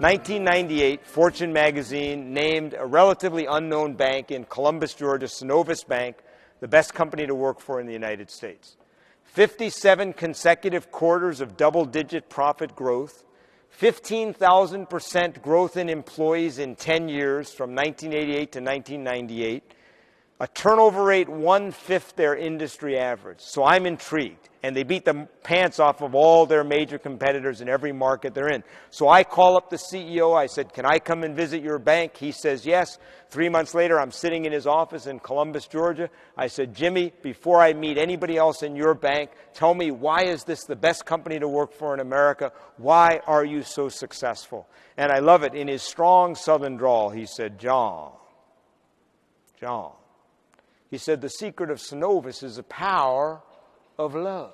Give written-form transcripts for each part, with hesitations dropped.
1998, Fortune magazine named a relatively unknown bank in Columbus, Georgia, Synovus Bank, the best company to work for in the United States. 57 consecutive quarters of double-digit profit growth, 15,000% growth in employees in 10 years from 1988 to 1998, a turnover rate 1/5 their industry average. So I'm intrigued. And they beat the pants off of all their major competitors in every market they're in. So I call up the CEO. I said, can I come and visit your bank? He says, yes. 3 months later, I'm sitting in his office in Columbus, Georgia. I said, Jimmy, before I meet anybody else in your bank, tell me, why is this the best company to work for in America? Why are you so successful? And I love it. In his strong Southern drawl, he said, John. He said, the secret of Synovus is the power of love.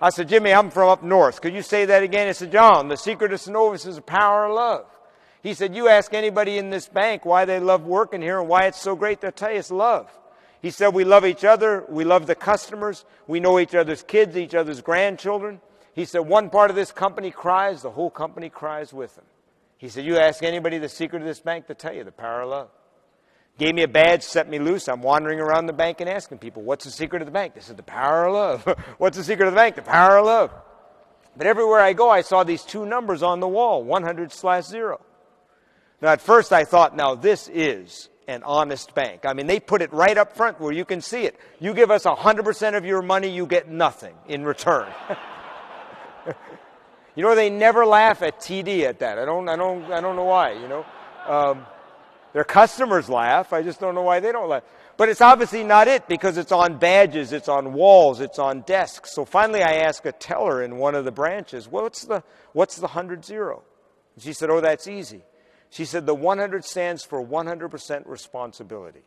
I said, Jimmy, I'm from up north. Could you say that again? He said, John, the secret of Synovus is the power of love. He said, you ask anybody in this bank why they love working here and why it's so great, they'll tell you it's love. He said, we love each other. We love the customers. We know each other's kids, each other's grandchildren. He said, one part of this company cries, the whole company cries with them. He said, you ask anybody the secret of this bank, they'll tell you the power of love. Gave me a badge, set me loose. I'm wandering around the bank and asking people, what's the secret of the bank? They said, the power of love. What's the secret of the bank? The power of love. But everywhere I go, I saw these two numbers on the wall, 100/0. Now, at first I thought, now this is an honest bank. I mean, they put it right up front where you can see it. You give us 100% of your money, you get nothing in return. You know, they never laugh at TD at that. I don't know why, you know. Their customers laugh. I just don't know why they don't laugh. But it's obviously not it, because it's on badges, it's on walls, it's on desks. So finally I asked a teller in one of the branches, what's the 100/0? And she said, oh, that's easy. She said, the 100 stands for 100% responsibility.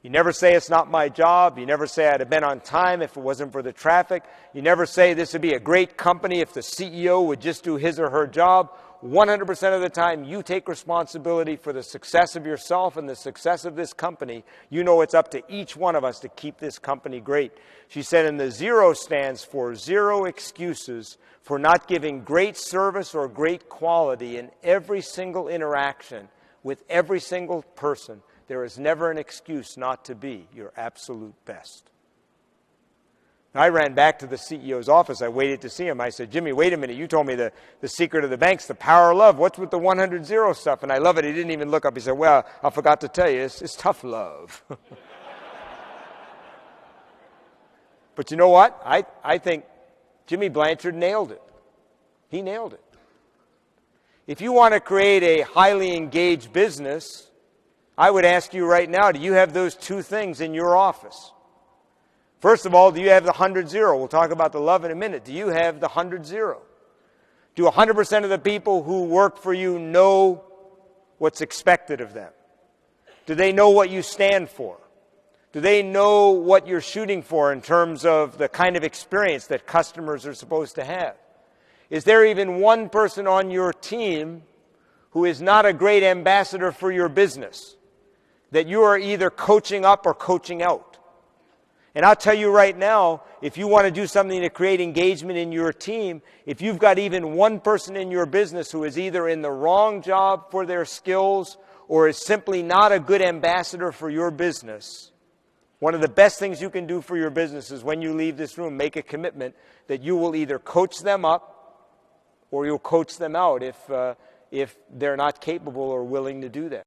You never say it's not my job. You never say I'd have been on time if it wasn't for the traffic. You never say this would be a great company if the CEO would just do his or her job. 100% of the time, you take responsibility for the success of yourself and the success of this company. You know it's up to each one of us to keep this company great. She said, and the 0 stands for 0 excuses for not giving great service or great quality in every single interaction with every single person. There is never an excuse not to be your absolute best. I ran back to the CEO's office. I waited to see him. I said, Jimmy, wait a minute. You told me the secret of the bank's the power of love. What's with the 100/0 stuff? And I love it. He didn't even look up. He said, well, I forgot to tell you, it's tough love. But you know what? I think Jimmy Blanchard nailed it. He nailed it. If you want to create a highly engaged business, I would ask you right now, do you have those two things in your office? First of all, do you have the 100/0? We'll talk about the love in a minute. Do you have the 100/0? Do 100% of the people who work for you know what's expected of them? Do they know what you stand for? Do they know what you're shooting for in terms of the kind of experience that customers are supposed to have? Is there even one person on your team who is not a great ambassador for your business, that you are either coaching up or coaching out? And I'll tell you right now, if you want to do something to create engagement in your team, if you've got even one person in your business who is either in the wrong job for their skills or is simply not a good ambassador for your business, one of the best things you can do for your business is when you leave this room, make a commitment that you will either coach them up or you'll coach them out if they're not capable or willing to do that.